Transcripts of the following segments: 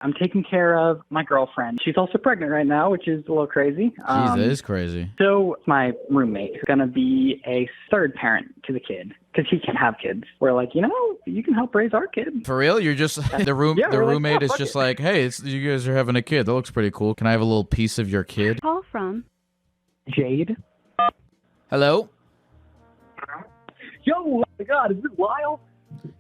I'm taking care of my girlfriend. She's also pregnant right now, which is a little crazy. Jeez, that is crazy. So my roommate is going to be a third parent to the kid because he can't have kids. We're like, you can help raise our kid. For real? You're just the roommate is just like, hey, you guys are having a kid. That looks pretty cool. Can I have a little piece of your kid? Call from Jade. Hello? Yo, oh my God, is this Lyle?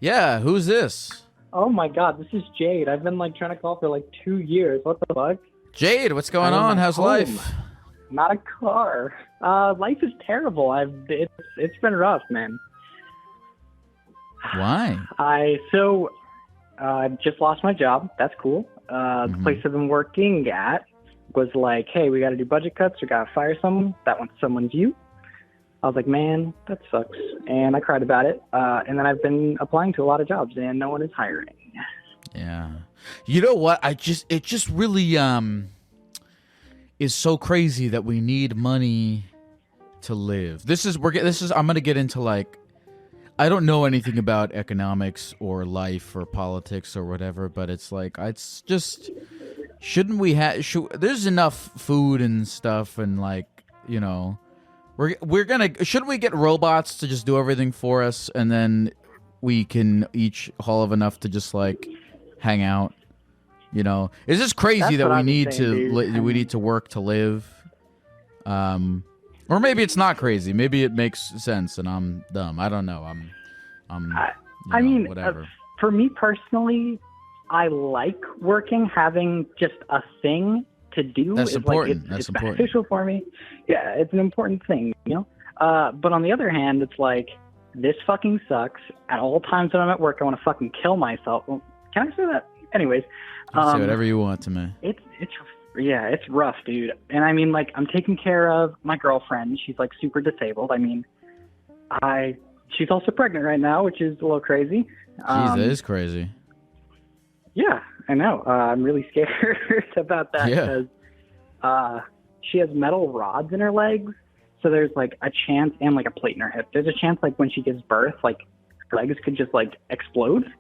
Yeah, who's this? Oh my God, this is Jade. I've been trying to call for 2 years. What the fuck? Jade, what's going on? How's life? Not a car. Life is terrible. It's been rough, man. Why? I just lost my job. That's cool. The place I've been working at was like, hey, we got to do budget cuts. We got to fire someone. That one's someone's you. I was like, man, that sucks. And I cried about it. And then I've been applying to a lot of jobs and no one is hiring. Yeah. You know what? It just really is so crazy that we need money to live. I'm going to get into I don't know anything about economics or life or politics or whatever, but it's just shouldn't we there's enough food and stuff and shouldn't we get robots to just do everything for us and then we can each haul enough to just hang out? It's just crazy that we need to work to live. Or maybe it's not crazy. Maybe it makes sense and I'm dumb. I don't know. I mean, whatever. For me personally, I like working, having just a thing to do. That's important. It's beneficial for me. Yeah, it's an important thing, But on the other hand, it's this fucking sucks. At all times when I'm at work, I want to fucking kill myself. Well, can I say that? Anyways. You can say whatever you want to me. It's rough, dude. And I mean, I'm taking care of my girlfriend. She's super disabled. I mean, she's also pregnant right now, which is a little crazy. Jeez, that is crazy. Yeah, I know. I'm really scared about that because she has metal rods in her legs. So there's a chance, and a plate in her hip. There's a chance when she gives birth, her legs could just explode,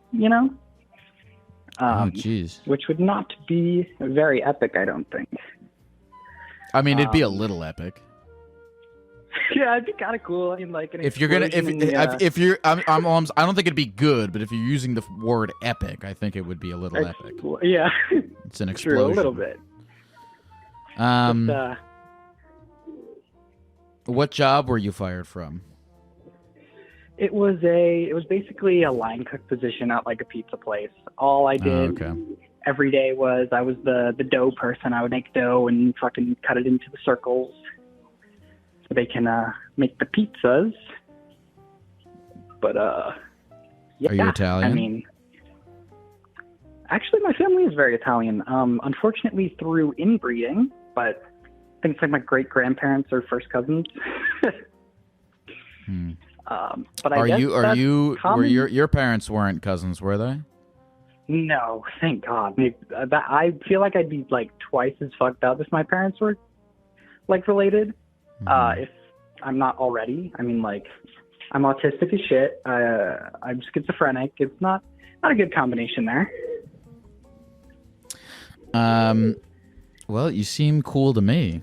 Oh, jeez. Which would not be very epic, I don't think. I mean, it'd be a little epic. Yeah, it'd be kind of cool. I mean, if you're gonna, I don't think it'd be good, but if you're using the word epic, I think it would be a little epic. Yeah, it's an explosion. True, a little bit. What job were you fired from? It was basically a line cook position at a pizza place. All I did every day was I was the dough person. I would make dough and fucking cut it into the circles so they can make the pizzas. But yeah. Are you Italian? I mean, actually, my family is very Italian. Unfortunately, through inbreeding, but I think it's my great grandparents or first cousins. But were your parents weren't cousins, were they? No, thank God. I feel like I'd be twice as fucked up if my parents were related. If I'm not already. I mean, I'm autistic as shit. I'm schizophrenic. It's not a good combination there. Well, you seem cool to me.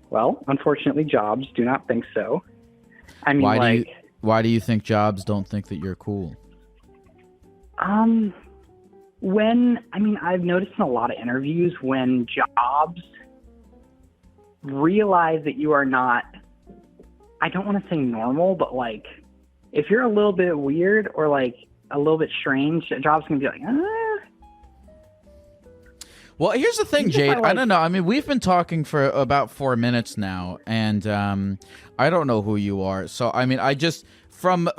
Well, unfortunately, jobs do not think so. I mean, why do you think jobs don't think that you're cool? I've noticed in a lot of interviews when jobs realize that you are not, I don't want to say normal, but if you're a little bit weird or a little bit strange, a job's going to be Well, here's the thing, Jade. I don't know. I mean, we've been talking for about 4 minutes now, and I don't know who you are. So, I mean, I just from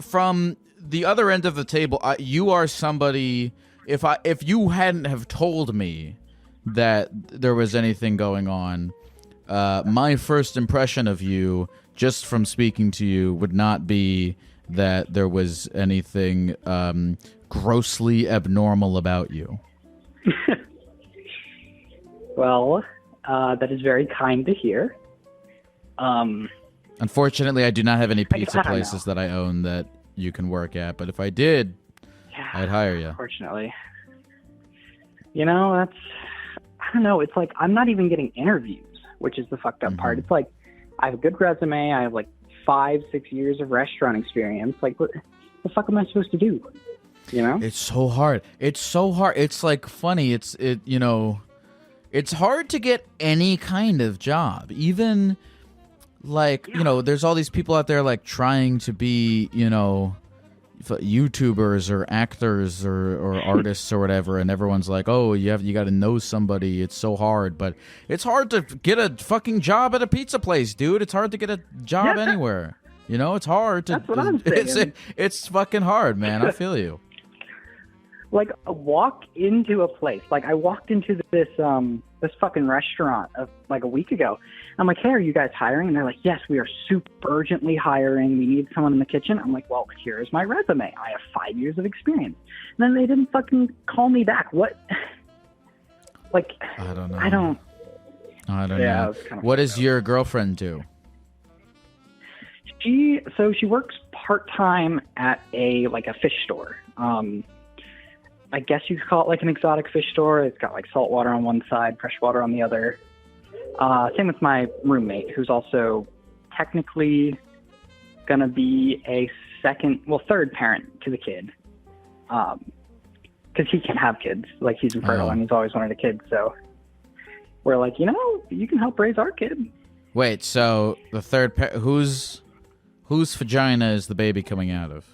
the other end of the table, you are somebody. If you hadn't have told me that there was anything going on, my first impression of you, just from speaking to you, would not be that there was anything grossly abnormal about you. Well, that is very kind to hear. Unfortunately, I do not have any pizza places that I own that you can work at, but if I did, I'd hire you. Unfortunately. You know, I don't know. It's like I'm not even getting interviews, which is the fucked up part. It's like I have a good resume. I have like 5-6 years of restaurant experience. Like, what the fuck am I supposed to do? You know? It's so hard. It's like funny. It's hard to get any kind of job. Even like, there's all these people out there like trying to be, YouTubers or actors or artists or whatever, and everyone's like, oh, you got to know somebody. It's so hard. But it's hard to get a fucking job at a pizza place, dude. It's hard to get a job anywhere. It's hard to. That's what I'm saying. It's fucking hard, man. I feel you. Like, walk into a place. Like, I walked into this fucking restaurant like a week ago. I'm like, hey, are you guys hiring? And they're like, yes, we are super urgently hiring. We need someone in the kitchen. I'm like, well, here's my resume. I have 5 years of experience. And then they didn't fucking call me back. What? Like, I don't know. I don't know. What does your girlfriend do? She works part-time at a fish store. I guess you could call it like an exotic fish store. It's got like saltwater on one side, freshwater on the other. Same with my roommate, who's also technically gonna be a third parent to the kid. Because he can't have kids. Like, he's infertile and he's always wanted a kid. So we're like, you can help raise our kid. Wait, so the third whose vagina is the baby coming out of?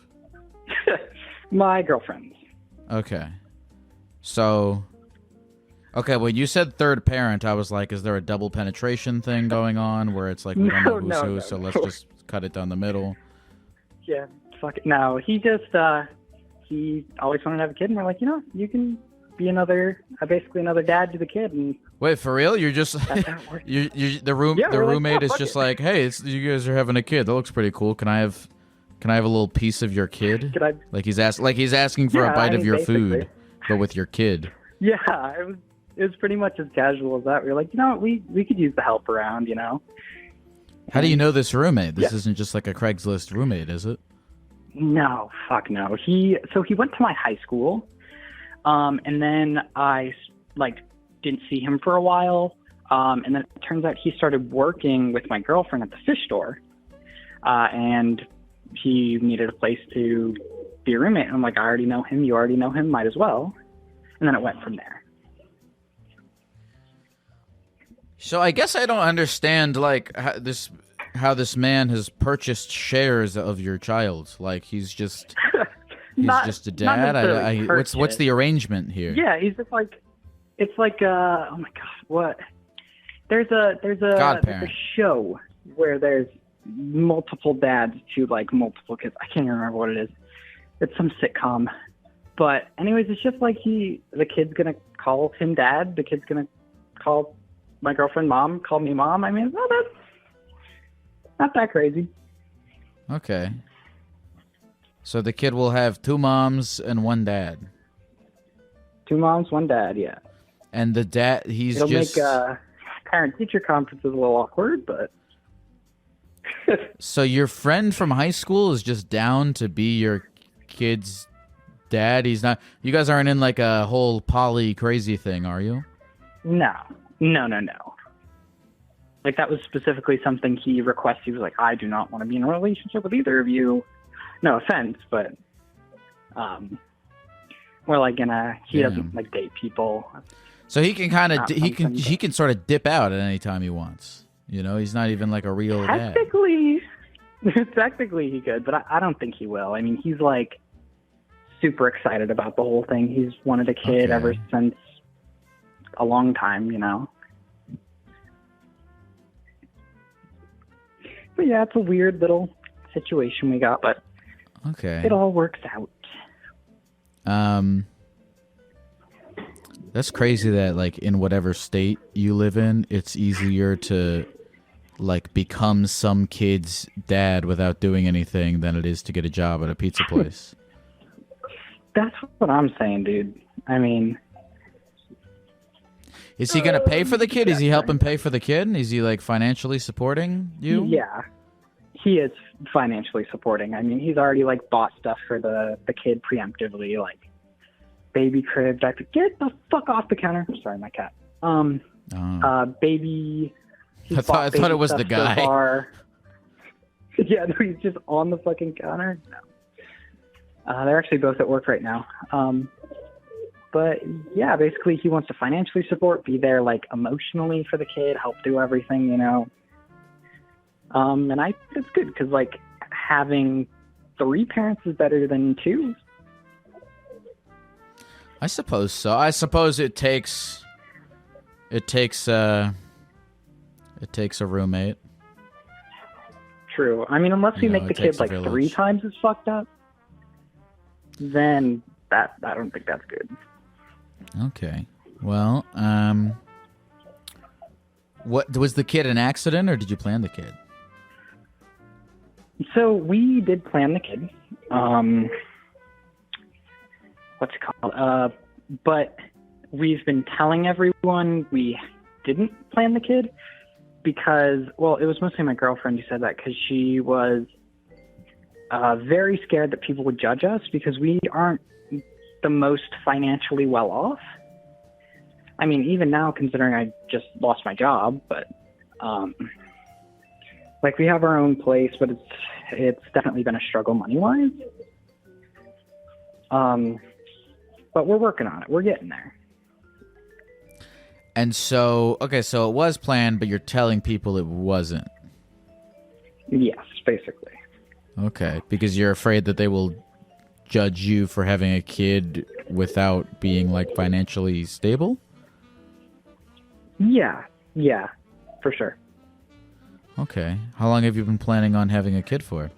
My girlfriend's. Okay. So, when you said third parent, I was like, is there a double penetration thing going on where it's like, we don't know who's who, so let's just cut it down the middle? Yeah, fuck it. No, he he always wanted to have a kid, and we're like, you can be basically another dad to the kid. And wait, for real? You're just, the roommate is just like, hey, you guys are having a kid. That looks pretty cool. Can I have a little piece of your kid? Like he's asking for a bite of your food, but with your kid. Yeah, it was pretty much as casual as that. We were like, we could use the help around, How do you know this roommate? This isn't just like a Craigslist roommate, is it? No, fuck no. He went to my high school, and then I didn't see him for a while, and then it turns out he started working with my girlfriend at the fish store, and he needed a place to be a roommate. And I'm like, I already know him. You already know him. Might as well. And then it went from there. So I guess I don't understand how this man has purchased shares of your child. Like, he's just just a dad. What's the arrangement here? Yeah, he's just like, it's like oh my god, what? There's a show where there's multiple dads to multiple kids. I can't even remember what it is. It's some sitcom. But anyways, it's just like the kid's gonna call him dad, the kid's gonna call my girlfriend mom, call me mom. I mean, well, that's not that crazy. Okay. So the kid will have 2 moms and 1 dad. 2 moms, 1 dad, yeah. And the dad, it'll make parent-teacher conferences a little awkward, but... So your friend from high school is just down to be your kid's dad? He's not... You guys aren't in like a whole poly crazy thing, are you? No. Like, that was specifically something he requested. He was like, I do not want to be in a relationship with either of you. No offense, but we're like he doesn't date people. So he can kind of he can sort of dip out at any time he wants. He's not even like a real dad. Technically he could, but I don't think he will. I mean, he's like super excited about the whole thing. He's wanted a kid ever since a long time, But yeah, it's a weird little situation we got, but it all works out. That's crazy that in whatever state you live in, it's easier to become some kid's dad without doing anything than it is to get a job at a pizza place. That's what I'm saying, dude. I mean, is he gonna pay for the kid? Is he helping pay for the kid? Is he financially supporting you? Yeah, he is financially supporting. I mean, he's already bought stuff for the kid preemptively. baby crib, diaper. Get the fuck off the counter. Sorry, my cat. Baby. I thought it was the guy. So far. Yeah, no, he's just on the fucking counter. No. They're actually both at work right now. But yeah, basically he wants to financially support, be there like emotionally for the kid, help do everything, you know. And I think it's good because like having 3 parents is better than 2. I suppose so. I suppose it takes a roommate. True. I mean, unless we make the kid like 3 times as fucked up, then I don't think that's good. Okay. Well, what was the kid an accident, or did you plan the kid? So we did plan the kid. What's it called? But we've been telling everyone we didn't plan the kid because, well, it was mostly my girlfriend who said that because she was very scared that people would judge us because we aren't the most financially well off. I mean, even now, considering I just lost my job, but like we have our own place, but it's definitely been a struggle money-wise. But we're working on it. We're getting there. And so, okay, so it was planned, but you're telling people it wasn't. Yes, basically. Okay, because you're afraid that they will judge you for having a kid without being like financially stable? Yeah, for sure. Okay. How long have you been planning on having a kid for?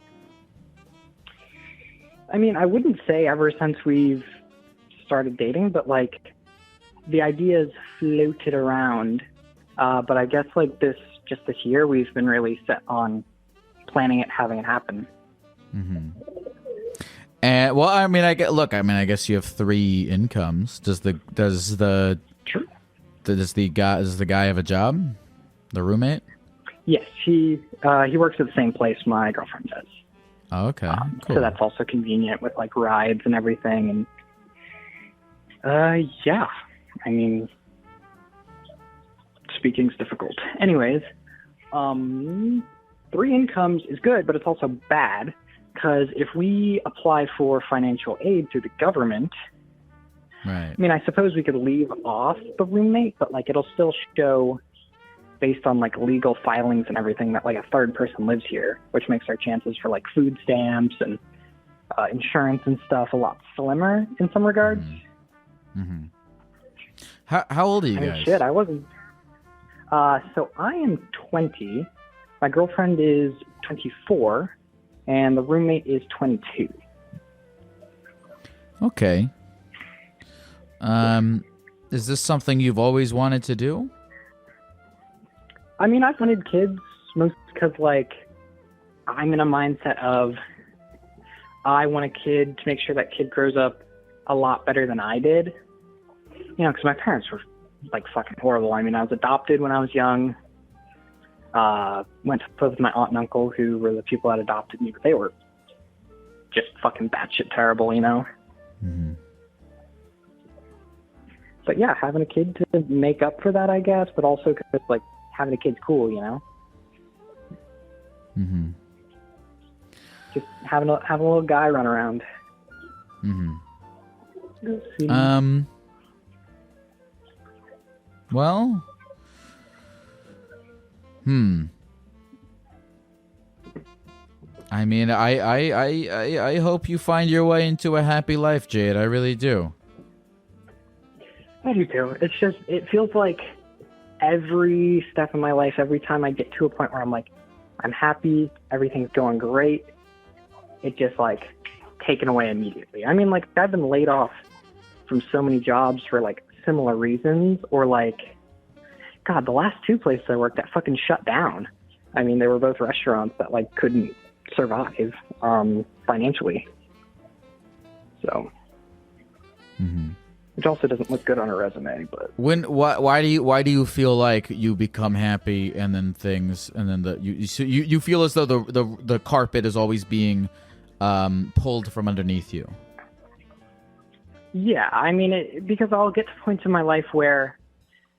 I mean, I wouldn't say ever since we've started dating, but like the ideas floated around. But I guess like this year, we've been really set on planning it, having it happen. Mm-hmm. And well, I mean, I guess you have 3 incomes. Does the guy have a job? The roommate? Yes, he works at the same place my girlfriend does. Oh, okay, cool. So that's also convenient with like rides and everything. And yeah, I mean, speaking's difficult. Anyways, 3 incomes is good, but it's also bad because if we apply for financial aid through the government, right? I mean, I suppose we could leave off the roommate, but like it'll still show based on like legal filings and everything that like a third person lives here, which makes our chances for like food stamps and insurance and stuff a lot slimmer in some regards. Mm-hmm. How old are you guys? Shit, I wasn't. So I am 20. My girlfriend is 24, and the roommate is 22. Okay. Is this something you've always wanted to do? I mean, I've wanted kids mostly because, like, I'm in a mindset of I want a kid to make sure that kid grows up a lot better than I did. You know, because my parents were, like, fucking horrible. I mean, I was adopted when I was young. Went to live with my aunt and uncle, who were the people that adopted me, but they were just fucking batshit terrible, you know? Mm-hmm. But yeah, having a kid to make up for that, I guess, but also because, like, having a kid's cool, you know? Mm-hmm. Just having a little guy run around. Mm-hmm. Well, I mean, I hope you find your way into a happy life, Jade. I really do. I do too. It's just, it feels like every step in my life, every time I get to a point where I'm like, I'm happy, everything's going great, it just like taken away immediately. I mean, like, I've been laid off from so many jobs for like similar reasons, or like, God, the last 2 places I worked at fucking shut down. I mean, they were both restaurants that like couldn't survive financially. So, which also doesn't look good on a resume. But why do you feel like you become happy and then things and then you feel as though the carpet is always being pulled from underneath you? Yeah, I mean, because I'll get to points in my life where,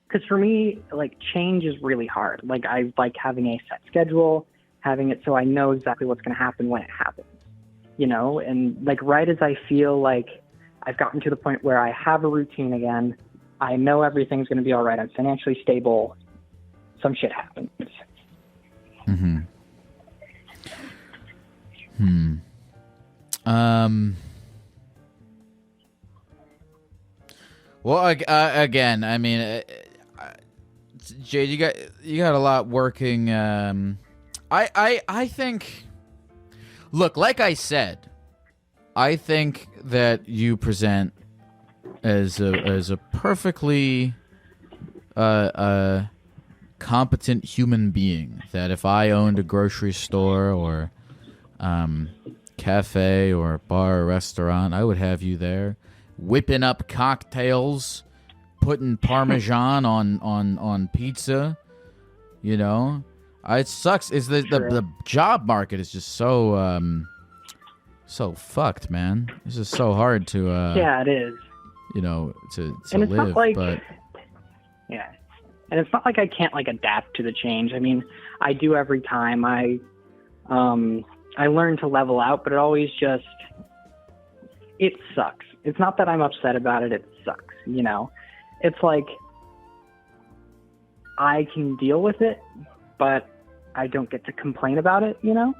because for me, like, change is really hard. Like, I like having a set schedule, having it so I know exactly what's going to happen when it happens, you know? And, like, right as I feel like I've gotten to the point where I have a routine again, I know everything's going to be all right, I'm financially stable, some shit happens. Mm-hmm. Well, again, I mean, Jade, you got a lot working. I think. Look, like I said, I think that you present as a perfectly competent human being. That if I owned a grocery store or cafe or bar or restaurant, I would have you there, whipping up cocktails, putting Parmesan on pizza. You know, it sucks. Is the job market is just so fucked, man. This is so hard to yeah, it is. You know, to and it's live, not like, but yeah, and it's not like I can't like adapt to the change. I mean, I do every time. I learn to level out, but it sucks. It's not that I'm upset about it. It sucks, you know? It's like I can deal with it, but I don't get to complain about it, you know?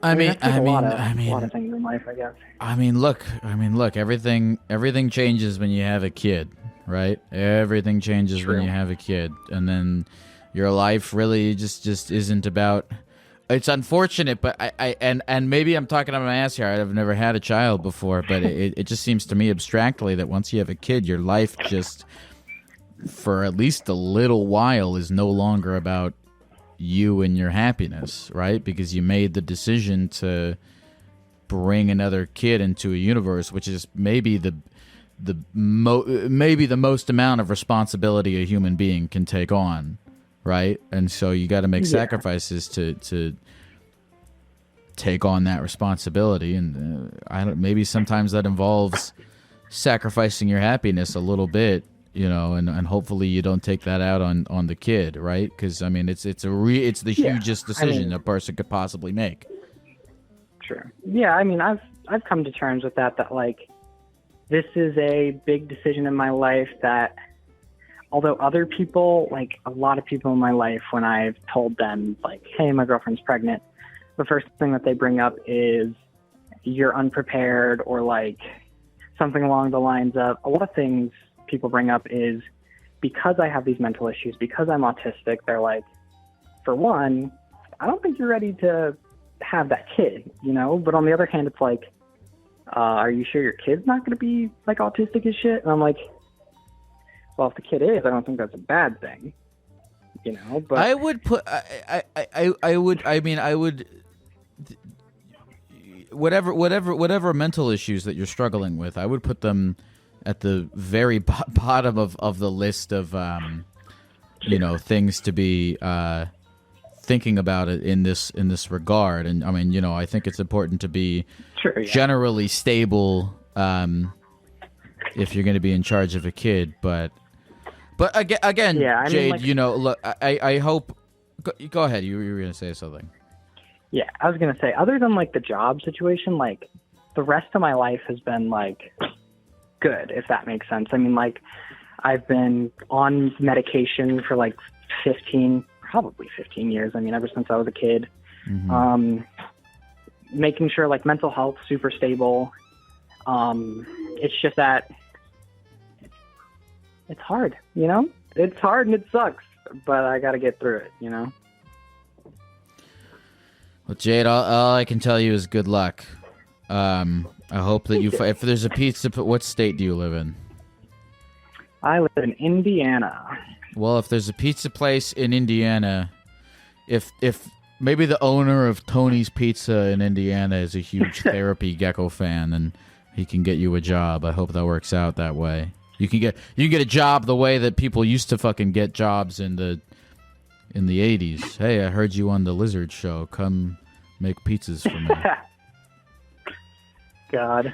I mean, a lot of things in life, I guess. I mean, look, everything changes when you have a kid, right? Everything changes when you have a kid, and then your life really just isn't about. It's unfortunate, but and maybe I'm talking out my ass here. I've never had a child before, but it just seems to me abstractly that once you have a kid, your life just, for at least a little while, is no longer about you and your happiness, right? Because you made the decision to bring another kid into a universe, which is maybe the most amount of responsibility a human being can take on. Right, and so you got to make sacrifices to take on that responsibility, and maybe sometimes that involves sacrificing your happiness a little bit, you know, and hopefully you don't take that out on the kid, right? Because I mean, it's the hugest decision a person could possibly make. Sure. Yeah, I mean, I've come to terms with that like this is a big decision in my life that. Although other people, like a lot of people in my life, when I've told them, like, hey, my girlfriend's pregnant, the first thing that they bring up is you're unprepared, or like something along the lines of, a lot of things people bring up is because I have these mental issues, because I'm autistic, they're like, for one, I don't think you're ready to have that kid, you know? But on the other hand, it's like, are you sure your kid's not going to be like autistic as shit? And I'm like, well, if the kid is, I don't think that's a bad thing, you know. But I would put, I would, whatever mental issues that you're struggling with, I would put them at the very bottom of the list of, you know, things to be thinking about it in this regard. And I mean, you know, I think it's important to be generally stable if you're going to be in charge of a kid, But again, Jade, like, you know, look, I hope. Go ahead. You were going to say something. Yeah, I was going to say, other than like the job situation, like the rest of my life has been like good, if that makes sense. I mean, like I've been on medication for like 15 years. I mean, ever since I was a kid. Mm-hmm. Making sure like mental health super stable. It's just that. It's hard, you know? It's hard and it sucks, but I got to get through it, you know? Well, Jade, all I can tell you is good luck. I hope that if there's a pizza, what state do you live in? I live in Indiana. Well, if there's a pizza place in Indiana, if maybe the owner of Tony's Pizza in Indiana is a huge Therapy Gecko fan, and he can get you a job. I hope that works out that way. You can get a job the way that people used to fucking get jobs in the 80s. Hey, I heard you on the Lizard Show. Come make pizzas for me. God.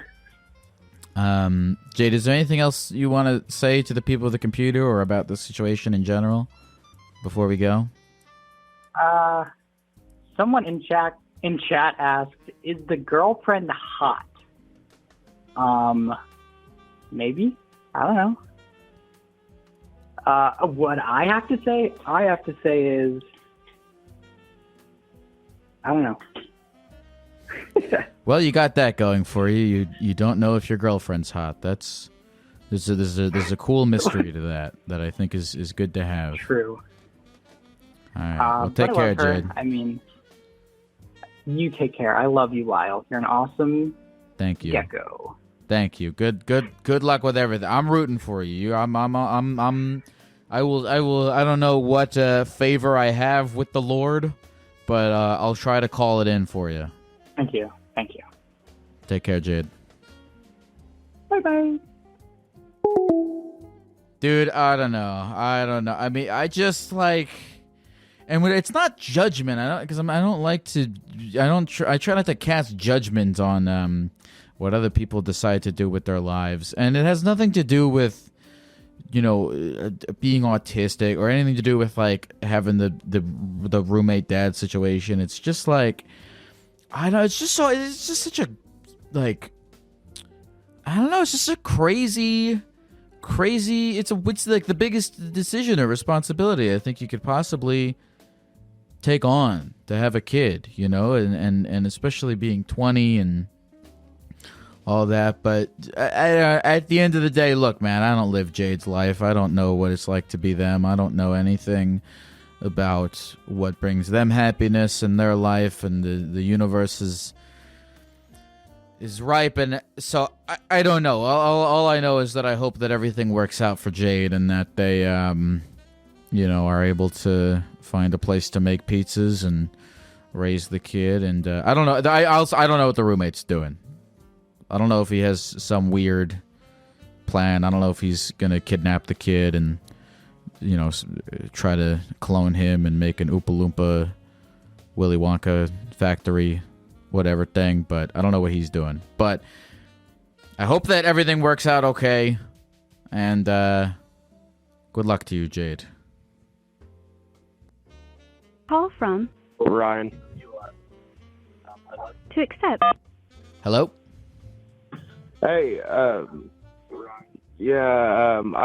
Jade, is there anything else you want to say to the people of the computer or about the situation in general before we go? Someone in chat asked, "Is the girlfriend hot?" Maybe. I don't know. What I have to say is, I don't know. Well, you got that going for you. You don't know if your girlfriend's hot. There's a cool mystery to that I think is good to have. True. All right. Well, take care, Jade. I mean, you take care. I love you, Lyle. You're an awesome Gecko. Thank you. Good luck with everything. I'm rooting for you. I don't know what favor I have with the Lord, but I'll try to call it in for you. Thank you. Take care, Jade. Bye-bye. Dude, I don't know. I mean, I just like, and when it's not judgment, I try not to cast judgment on what other people decide to do with their lives, and it has nothing to do with, you know, being autistic or anything to do with like having the roommate dad situation. It's just like, I don't know. It's just such a, like, I don't know. It's just a crazy. It's like the biggest decision or responsibility I think you could possibly take on to have a kid, you know, and especially being 20 and all that. But at the end of the day, look, man, I don't live Jade's life. I don't know what it's like to be them. I don't know anything about what brings them happiness in their life, and the universe is ripe, and so I don't know. All I know is that I hope that everything works out for Jade, and that they you know, are able to find a place to make pizzas and raise the kid. And I don't know. I don't know what the roommate's doing. I don't know if he has some weird plan. I don't know if he's gonna kidnap the kid and, you know, try to clone him and make an Oompa Loompa Willy Wonka factory whatever thing, but I don't know what he's doing. But I hope that everything works out okay, and good luck to you, Jade. Call from Ryan. To accept. Hello? Hey, I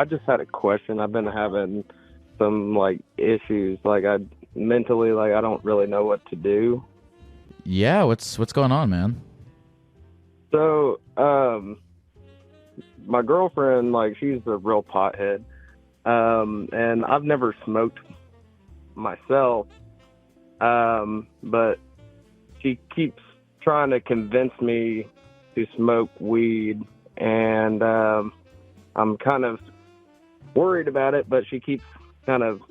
just had a question. I've been having some, like, issues. Like, mentally, like, I don't really know what to do. Yeah, what's going on, man? So, my girlfriend, like, she's a real pothead. And I've never smoked myself. But she keeps trying to convince me to smoke weed, and I'm kind of worried about it, but she keeps kind of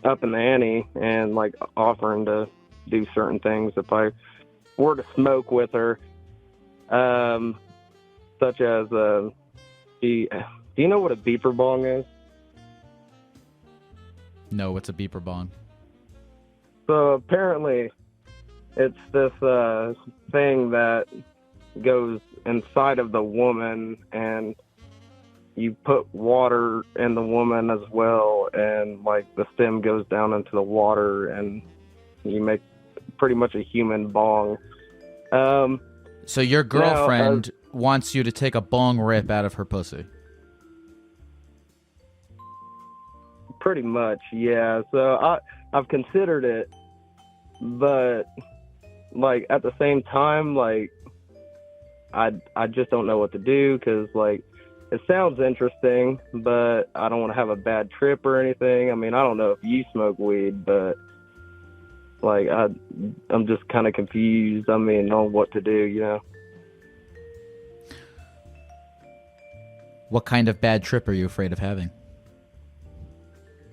upping the ante and, like, offering to do certain things if I were to smoke with her, such as do you know what a beeper bong is? No, what's a beeper bong? So apparently it's this thing that goes inside of the woman, and you put water in the woman as well, and, like, the stem goes down into the water, and you make pretty much a human bong. So your girlfriend wants you to take a bong rip out of her pussy? Pretty much, yeah. So I've considered it, but, like, at the same time, like, I just don't know what to do, because, like, it sounds interesting, but I don't want to have a bad trip or anything. I mean, I don't know if you smoke weed, but, like, I'm just kind of confused, I mean, on what to do, you know? What kind of bad trip are you afraid of having?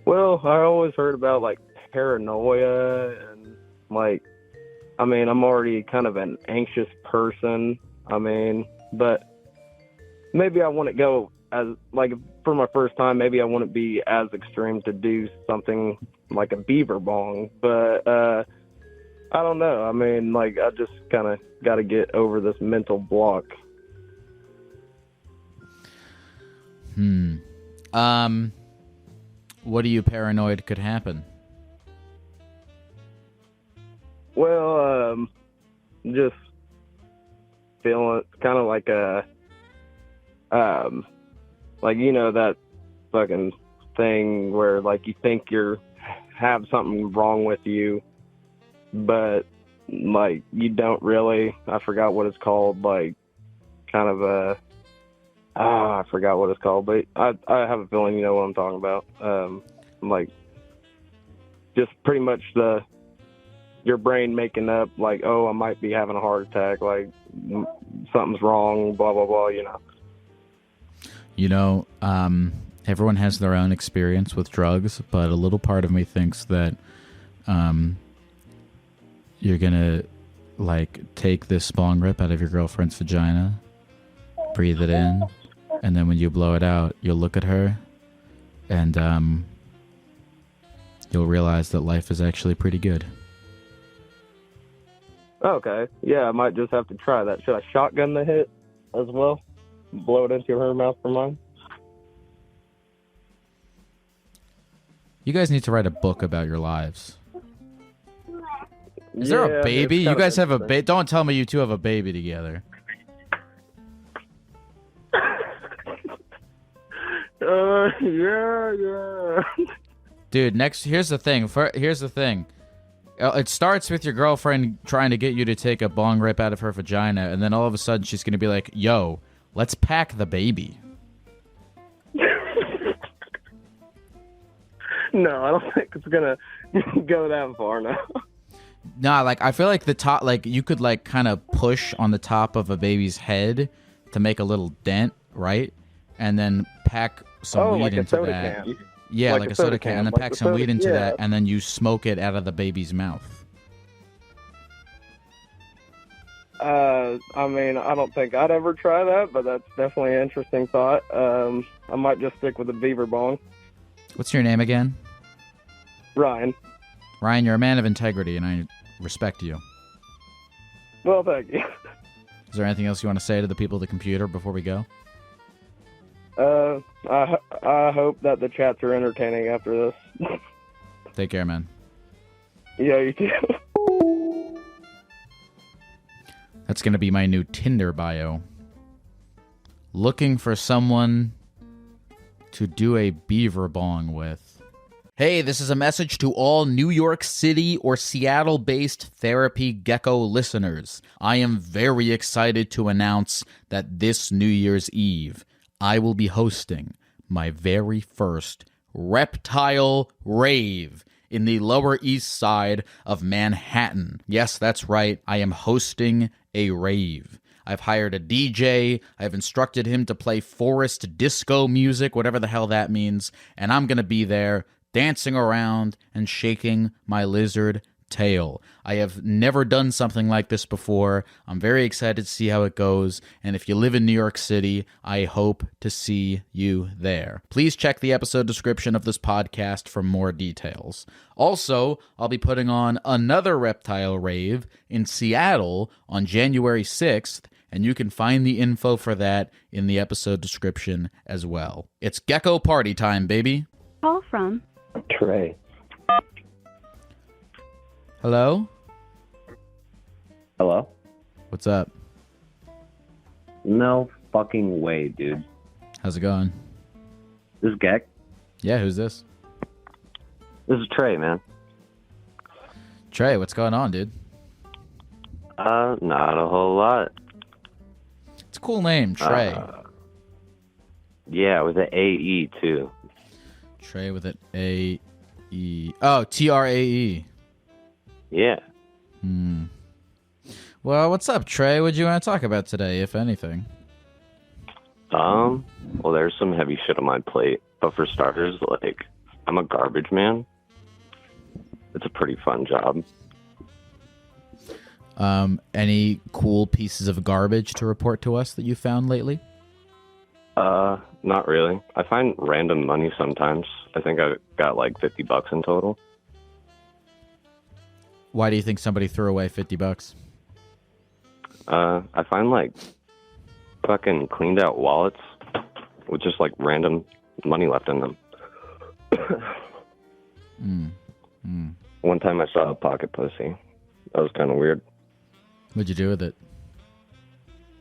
Well, I always heard about, like, paranoia, and, like, I mean, I'm already kind of an anxious person, I mean, but maybe I wouldn't go as, like, for my first time, maybe I wouldn't be as extreme to do something like a beaver bong, but I don't know. I mean, like, I just kind of got to get over this mental block. What are you paranoid could happen? Well, just feeling kind of like like, you know, that fucking thing where, like, you think have something wrong with you, but, like, you don't really. I forgot what it's called, like, kind of I forgot what it's called, but I have a feeling you know what I'm talking about. Like, just pretty much your brain making up, like, oh, I might be having a heart attack, like, something's wrong, blah, blah, blah, you know. You know, everyone has their own experience with drugs, but a little part of me thinks that you're going to, like, take this bong rip out of your girlfriend's vagina, breathe it in, and then when you blow it out, you'll look at her, and you'll realize that life is actually pretty good. Okay. Yeah, I might just have to try that. Should I shotgun the hit as well? Blow it into her mouth for mine? You guys need to write a book about your lives. Is there a baby? You guys have a baby? Don't tell me you two have a baby together. Yeah. Dude, here's the thing. It starts with your girlfriend trying to get you to take a bong rip out of her vagina, and then all of a sudden she's going to be like, yo, let's pack the baby. No, I don't think it's going to go that far now. Nah, like, I feel like the top, like, you could, like, kind of push on the top of a baby's head to make a little dent, right? And then pack some weed like into that. Can. Yeah, like a soda can, and then pack some weed into that, and then you smoke it out of the baby's mouth. I mean, I don't think I'd ever try that, but that's definitely an interesting thought. I might just stick with the beaver bong. What's your name again? Ryan. Ryan, you're a man of integrity, and I respect you. Well, thank you. Is there anything else you want to say to the people of the computer before we go? I hope that the chats are entertaining after this. Take care, man. Yeah, you too. That's going to be my new Tinder bio. Looking for someone to do a beaver bong with. Hey, this is a message to all New York City or Seattle-based Therapy Gecko listeners. I am very excited to announce that this New Year's Eve, I will be hosting my very first REPTILE RAVE in the Lower East Side of Manhattan. Yes, that's right. I am hosting a rave. I've hired a DJ. I've instructed him to play forest disco music, whatever the hell that means, and I'm going to be there dancing around and shaking my lizard tail. I have never done something like this before. I'm very excited to see how it goes, and if you live in New York City, I hope to see you there. Please check the episode description of this podcast for more details. Also, I'll be putting on another REPTILE rave in Seattle on January 6th, and you can find the info for that in the episode description as well. It's Gecko party time, baby. Call from Trey. Hello? Hello? What's up? No fucking way, dude. How's it going? This is Gecko. Yeah, who's this? This is Trey, man. Trey, what's going on, dude? Not a whole lot. It's a cool name, Trey. Yeah, with an A-E, too. Trey with an A-E. Oh, T-R-A-E. Yeah. Well, what's up, Trey? What do you want to talk about today, if anything? Well, there's some heavy shit on my plate. But for starters, like, I'm a garbage man. It's a pretty fun job. Any cool pieces of garbage to report to us that you found lately? Not really. I find random money sometimes. I think I got like $50 in total. Why do you think somebody threw away $50? I find like fucking cleaned out wallets with just like random money left in them. One time I saw a pocket pussy. That was kind of weird. What'd you do with it?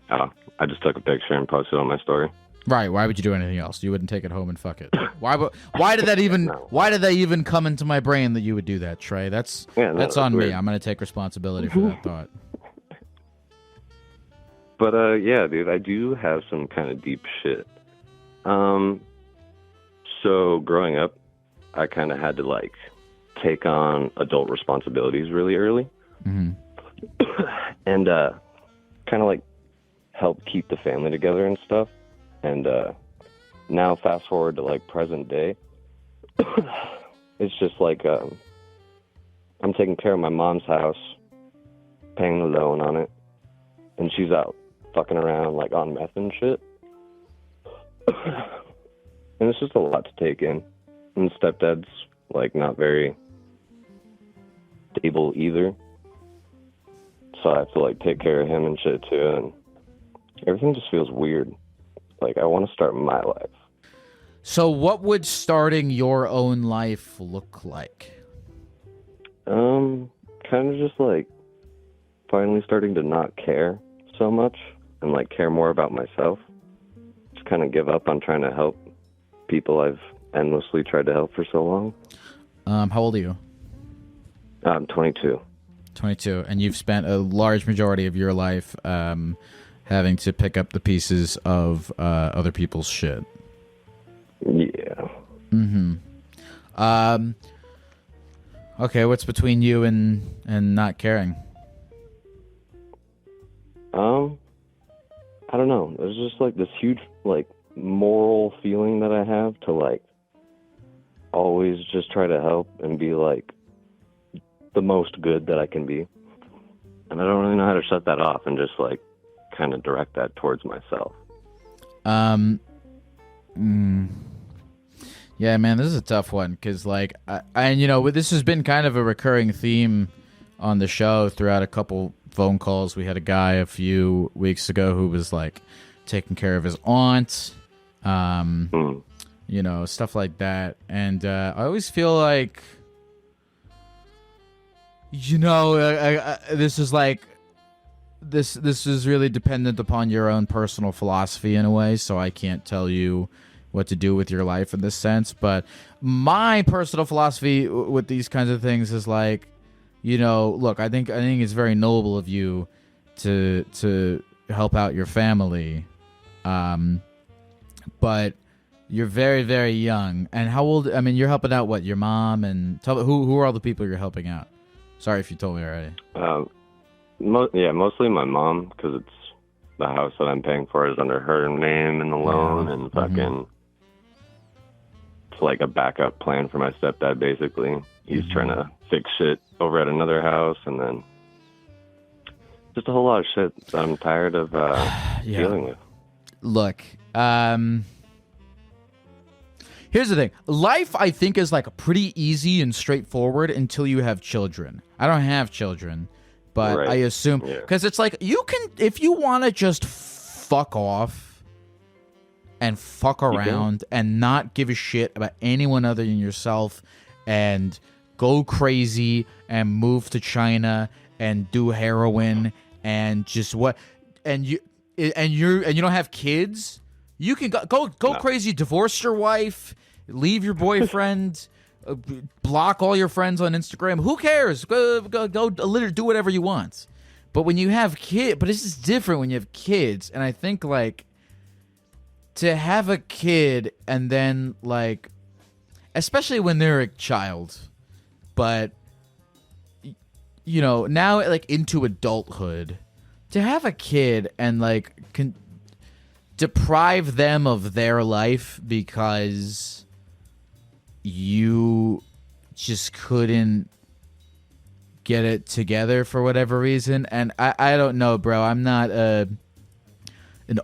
I just took a picture and posted it on my story. Right. Why would you do anything else? You wouldn't take it home and fuck it. Why did that even come into my brain that you would do that, Trey? That's on me. I'm gonna take responsibility for that thought. But yeah, dude, I do have some kind of deep shit. So growing up, I kind of had to like take on adult responsibilities really early, and kind of like help keep the family together and stuff. And now fast forward to like present day, it's just like I'm taking care of my mom's house, paying the loan on it, and she's out fucking around like on meth and shit. And it's just a lot to take in. And stepdad's like not very stable either, so I have to like take care of him and shit too, and everything just feels weird. Like, I want to start my life. So what would starting your own life look like? Kind of just, like, finally starting to not care so much and, like, care more about myself. Just kind of give up on trying to help people I've endlessly tried to help for so long. How old are you? I'm 22. 22. And you've spent a large majority of your life having to pick up the pieces of other people's shit. Yeah. Okay, what's between you and not caring? I don't know. There's just like this huge like moral feeling that I have to like always just try to help and be like the most good that I can be. And I don't really know how to shut that off and just like kind of direct that towards myself. Yeah, man, this is a tough one because, like, this has been kind of a recurring theme on the show throughout a couple phone calls. We had a guy a few weeks ago who was like taking care of his aunt, stuff like that. And I always feel like, this is like. This is really dependent upon your own personal philosophy in a way, so I can't tell you what to do with your life in this sense. But my personal philosophy with these kinds of things is like, look, I think it's very noble of you to help out your family, but you're very, very young. And how old? I mean, you're helping out what? Your mom and tell me who are all the people you're helping out? Sorry if you told me already. Mostly my mom, because it's the house that I'm paying for is under her name and the loan, and fucking it's like a backup plan for my stepdad, basically. He's trying to fix shit over at another house, and then just a whole lot of shit that I'm tired of dealing with. Look, here's the thing. Life, I think, is like pretty easy and straightforward until you have children. I don't have children. But right. I assume, because it's like, you can, if you want to just fuck off and fuck around and not give a shit about anyone other than yourself and go crazy and move to China and do heroin and just and you don't have kids, you can go crazy, divorce your wife, leave your boyfriend. Block all your friends on Instagram. Who cares? Go literally do whatever you want. But when you have kids, but it's just different when you have kids. And I think like to have a kid and then like, especially when they're a child, but now like into adulthood, to have a kid and like deprive them of their life because you just couldn't get it together for whatever reason. And I don't know, bro. I'm not an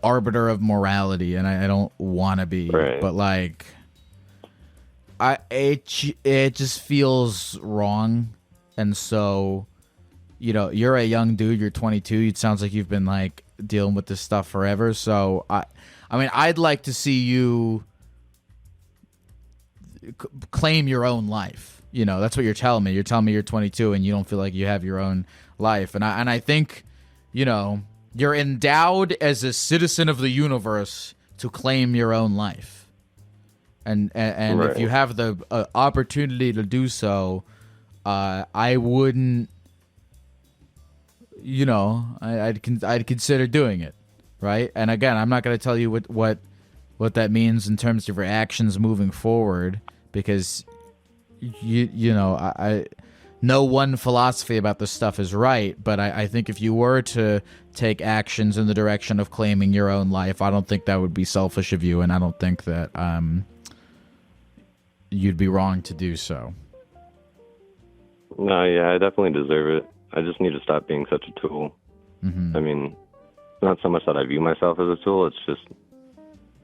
arbiter of morality, and I don't want to be. Right. But like, it just feels wrong. And so, you're a young dude. You're 22. It sounds like you've been like dealing with this stuff forever. So I mean, I'd like to see you claim your own life. You know, that's what you're telling me. You're telling me you're 22 and you don't feel like you have your own life. And I think, you know, you're endowed as a citizen of the universe to claim your own life. And Right. if you have the opportunity to do so, I wouldn't, you know, I'd consider doing it, right? And again, I'm not going to tell you what that means in terms of your actions moving forward, because you know, I no one philosophy about this stuff is right, but I think if you were to take actions in the direction of claiming your own life, I don't think that would be selfish of you, and I don't think that you'd be wrong to do so. No, yeah, I definitely deserve it. I just need to stop being such a tool. Mm-hmm. I mean, it's not so much that I view myself as a tool, it's just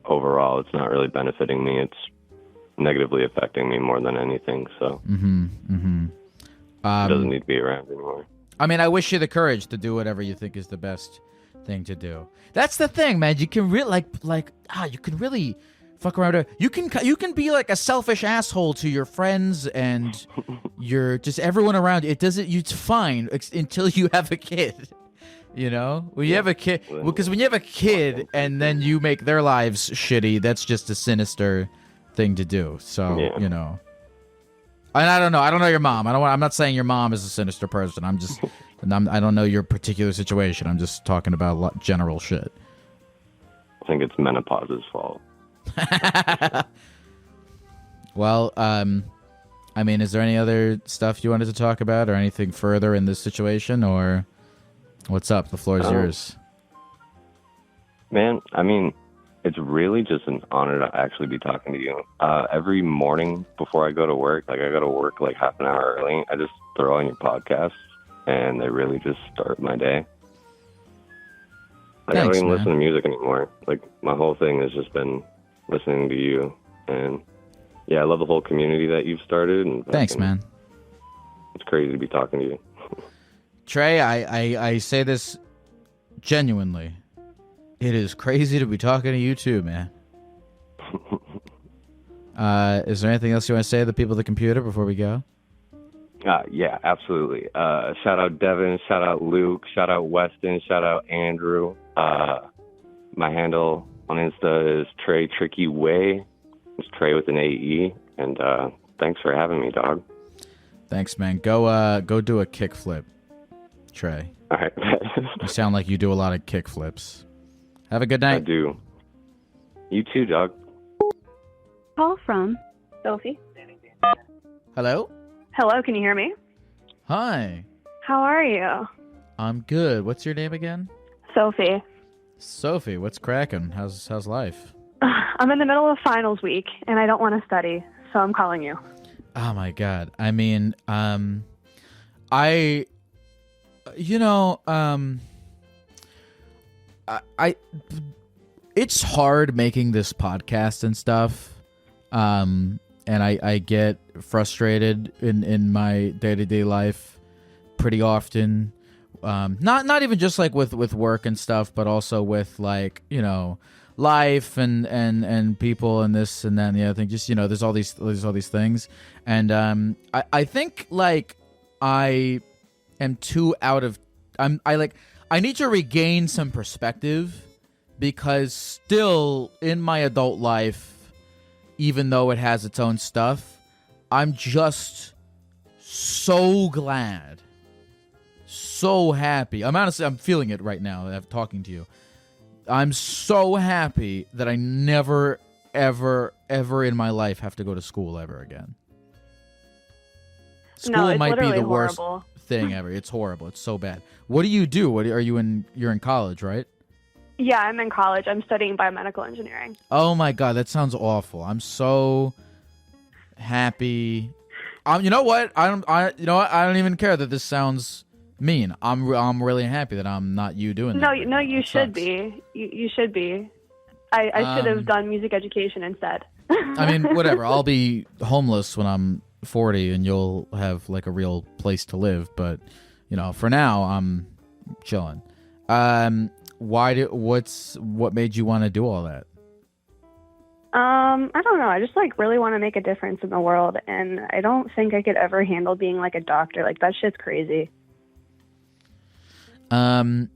overall it's not really benefiting me. It's negatively affecting me more than anything, so it doesn't need to be around anymore. I mean, I wish you the courage to do whatever you think is the best thing to do. That's the thing, man. You can really you can really fuck around. You can be like a selfish asshole to your friends and your just everyone around you. It's fine until you have a kid. You know, when you have a kid, because when you have a kid and then you make their lives shitty, that's just a sinister thing to do. So you know, and I don't know. I don't know your mom. I'm not saying your mom is a sinister person. I don't know your particular situation. I'm just talking about general shit. I think it's menopause's fault. Well, I mean, is there any other stuff you wanted to talk about or anything further in this situation, or what's up? The floor is yours. Man, I mean, it's really just an honor to actually be talking to you. Every morning before I go to work, like I go to work like half an hour early, I just throw on your podcast, and they really just start my day. Like, I don't even listen to music anymore. Like, my whole thing has just been listening to you. And, yeah, I love the whole community that you've started. And thanks, man. It's crazy to be talking to you. Trey, I say this genuinely. It is crazy to be talking to you, too, man. Is there anything else you want to say to the people at the computer before we go? Yeah, absolutely. Shout out Devin, shout out Luke, shout out Weston, shout out Andrew. My handle on Insta is Trey Tricky Way. It's Trey with an AE. And thanks for having me, dog. Thanks, man. Go do a kickflip, Trey. All right. You sound like you do a lot of kickflips. Have a good night. I do. You too, dog. Call from Sophie. Hello? Hello, can you hear me? Hi. How are you? I'm good. What's your name again? Sophie. Sophie, what's cracking? How's life? I'm in the middle of finals week, and I don't want to study, so I'm calling you. Oh, my God. I mean, it's hard making this podcast and stuff. And I get frustrated in my day-to-day life pretty often. Not even just like with work and stuff, but also with like, you know, life and people and this and that and the other thing. Just, you know, there's all these things. And I think like I am too out of I need to regain some perspective, because still in my adult life, even though it has its own stuff, I'm just so glad, so happy. I'm feeling it right now that I'm talking to you. I'm so happy that I never, ever, ever in my life have to go to school ever again. School might be the worst thing ever. It's horrible. It's so bad. What do you do? You're in college, right? Yeah, I'm in college. I'm studying biomedical engineering. Oh my God, that sounds awful. I'm so happy. You know what? I don't even care that this sounds mean. I'm really happy that I'm not you doing that. No, you should be. You should be. I should have done music education instead. I mean, whatever. I'll be homeless when I'm 40, and you'll have like a real place to live. But you know, for now, I'm chilling. What made you want to do all that? I don't know. I just like really want to make a difference in the world, and I don't think I could ever handle being like a doctor. Like that shit's crazy. So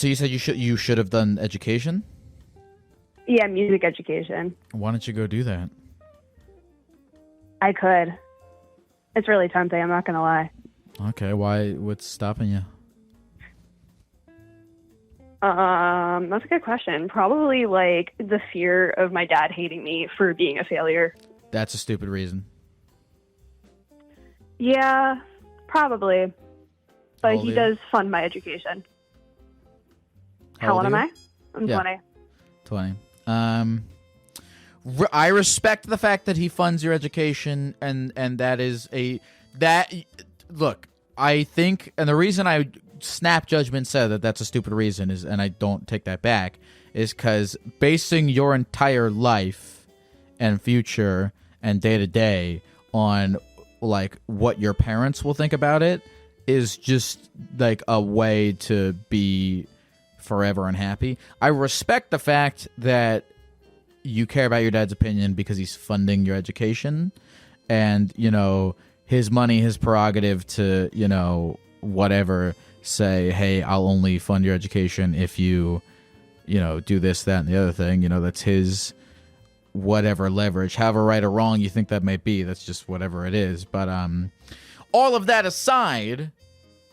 you said you should have done education? Yeah, music education. Why don't you go do that? I could. It's really tempting, I'm not gonna lie. Okay, why? What's stopping you? That's a good question. Probably like the fear of my dad hating me for being a failure. That's a stupid reason. Yeah, probably. But he you? does fund my education. How old am I? I'm 20. 20. I respect the fact that he funds your education, and that is look, I think, and the reason I snap judgment said that that's a stupid reason is, and I don't take that back, is because basing your entire life and future and day to day on like what your parents will think about it is just like a way to be forever unhappy. I respect the fact that you care about your dad's opinion because he's funding your education, and you know, his money, his prerogative to, you know, whatever, say, hey, I'll only fund your education if you know, do this, that, and the other thing. You know, that's his whatever leverage, however right or wrong you think that may be. That's just whatever it is. But all of that aside,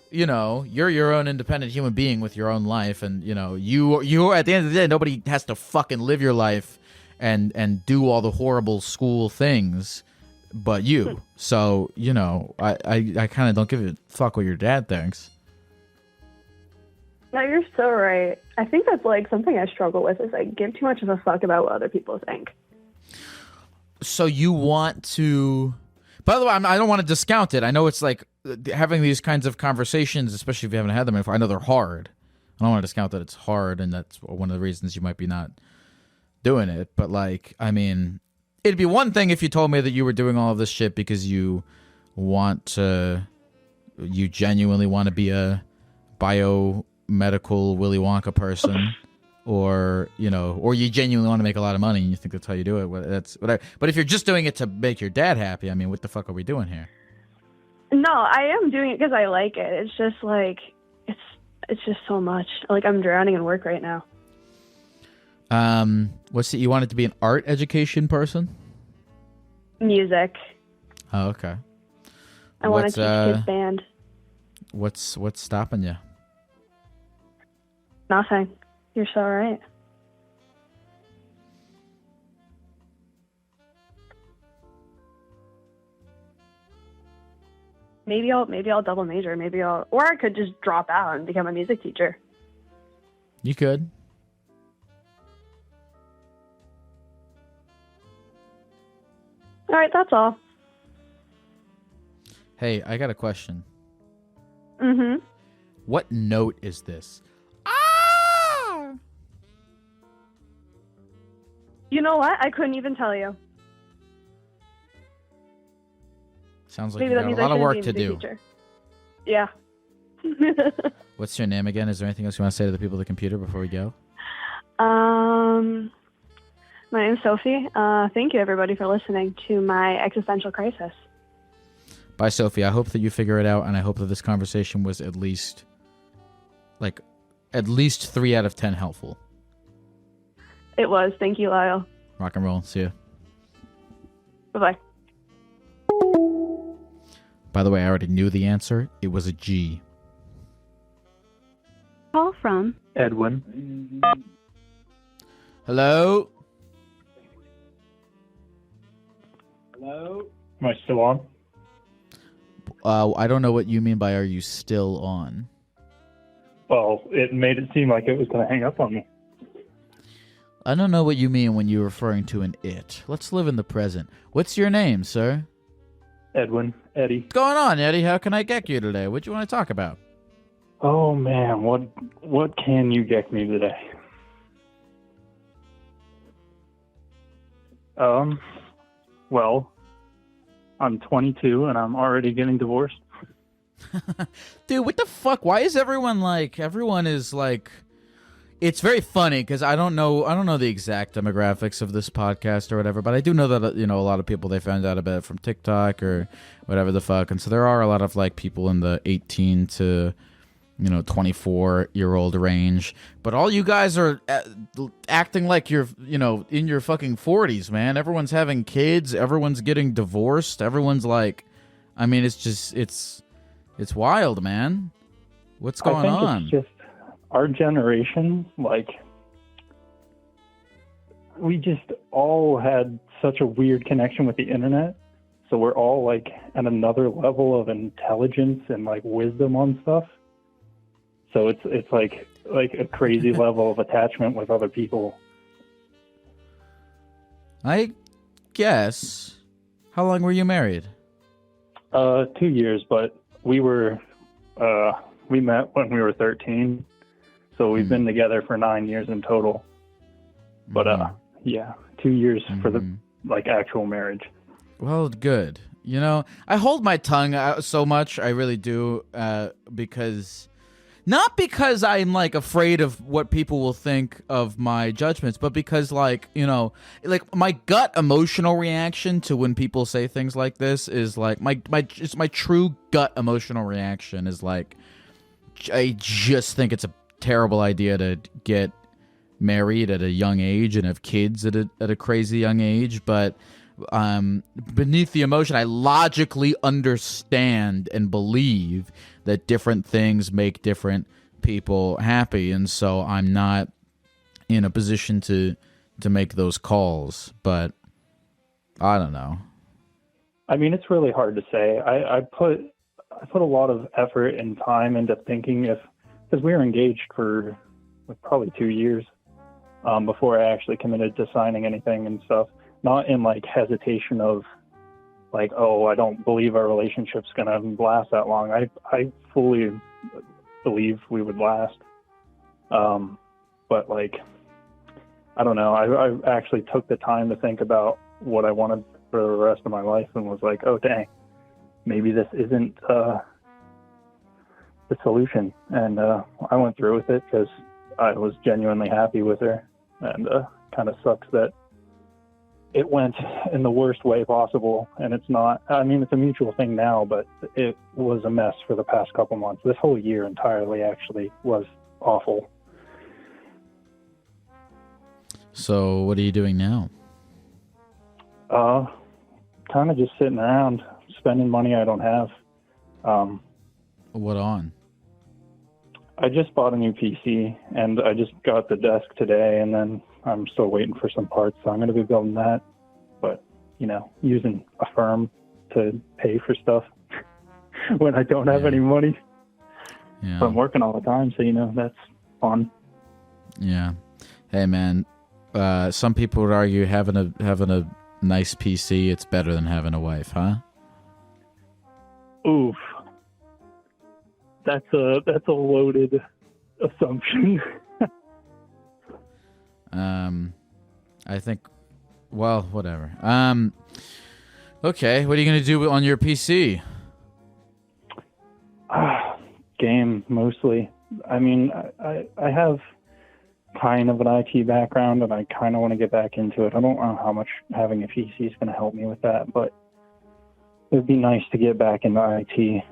you know, you're your own independent human being with your own life, and you know, you at the end of the day, nobody has to fucking live your life and do all the horrible school things but you. So, you know, I kind of don't give a fuck what your dad thinks. No, you're so right. I think that's like something I struggle with, is I give too much of a fuck about what other people think. So you want to... By the way, I don't want to discount it. I know it's like having these kinds of conversations, especially if you haven't had them before, I know they're hard. I don't want to discount that it's hard, and that's one of the reasons you might be not doing it. But like, I mean, it'd be one thing if you told me that you were doing all of this shit because you genuinely want to be a biomedical Willy Wonka person, or you know, or you genuinely want to make a lot of money and you think that's how you do it. That's whatever. But if you're just doing it to make your dad happy, I mean, what the fuck are we doing here? No, I am doing it because I like it. It's just like it's just so much. Like I'm drowning in work right now. You wanted to be an art education person? Music. Oh, okay. I want to teach kids band. What's stopping you? Nothing. You're so right. Maybe I'll double major. Or I could just drop out and become a music teacher. You could. All right, that's all. Hey, I got a question. Mm-hmm. What note is this? You know what? I couldn't even tell you. Sounds like you got a lot of work to do. Teacher. Yeah. What's your name again? Is there anything else you want to say to the people at the computer before we go? My name's Sophie. Thank you, everybody, for listening to my existential crisis. Bye, Sophie. I hope that you figure it out, and I hope that this conversation was at least 3 out of 10 helpful. It was. Thank you, Lyle. Rock and roll. See ya. Bye-bye. By the way, I already knew the answer. It was a G. Call from Edwin. Hello? Hello? Am I still on? I don't know what you mean by are you still on? Well, it made it seem like it was going to hang up on me. I don't know what you mean when you're referring to an it. Let's live in the present. What's your name, sir? Edwin. Eddie. What's going on, Eddie? How can I get you today? What do you want to talk about? Oh, man. What can you get me today? Well, I'm 22 and I'm already getting divorced. Dude, what the fuck? Why is everyone is it's very funny because I don't know the exact demographics of this podcast or whatever, but I do know that a lot of people, they found out about it from TikTok or whatever the fuck, and so there are a lot of like people in the 18 to 24-year-old range, but all you guys are acting like you're in your fucking 40s, man. Everyone's having kids, everyone's getting divorced, everyone's like, I mean, it's wild, man. What's going on? It's just our generation, like, we just all had such a weird connection with the internet. So we're all like at another level of intelligence and like wisdom on stuff. So it's like a crazy level of attachment with other people. I guess. How long were you married? 2 years, but we met when we were 13. So we've been together for 9 years in total. But 2 years for the like actual marriage. Well, good. I hold my tongue so much, I really do, because not because I'm like afraid of what people will think of my judgments, but because like my gut emotional reaction to when people say things like this is like my true gut emotional reaction is like, I just think it's a terrible idea to get married at a young age and have kids at a crazy young age, but beneath the emotion, I logically understand and believe that different things make different people happy, and so I'm not in a position to make those calls. But I don't know. I mean, it's really hard to say. I put a lot of effort and time into thinking because we were engaged for like probably 2 years before I actually committed to signing anything and stuff. Not in like hesitation of like, oh, I don't believe our relationship's gonna last that long. I fully believe we would last. But like, I don't know. I actually took the time to think about what I wanted for the rest of my life and was like, oh dang, maybe this isn't the solution. And I went through with it because I was genuinely happy with her, and kind of sucks that it went in the worst way possible. And it's not, I mean, it's a mutual thing now, but it was a mess for the past couple months. This whole year entirely actually was awful. So what are you doing now? Kind of just sitting around, spending money I don't have. What on? I just bought a new PC, and I just got the desk today, and then I'm still waiting for some parts, so I'm going to be building that. But, using a firm to pay for stuff when I don't have any money. Yeah. But I'm working all the time, so, that's fun. Yeah. Hey, man, some people would argue having a nice PC, it's better than having a wife, huh? Oof. That's a loaded assumption. I think, well, whatever. Okay, what are you going to do on your PC? Game, mostly. I mean, I have kind of an IT background, and I kind of want to get back into it. I don't know how much having a PC is going to help me with that, but it would be nice to get back into IT.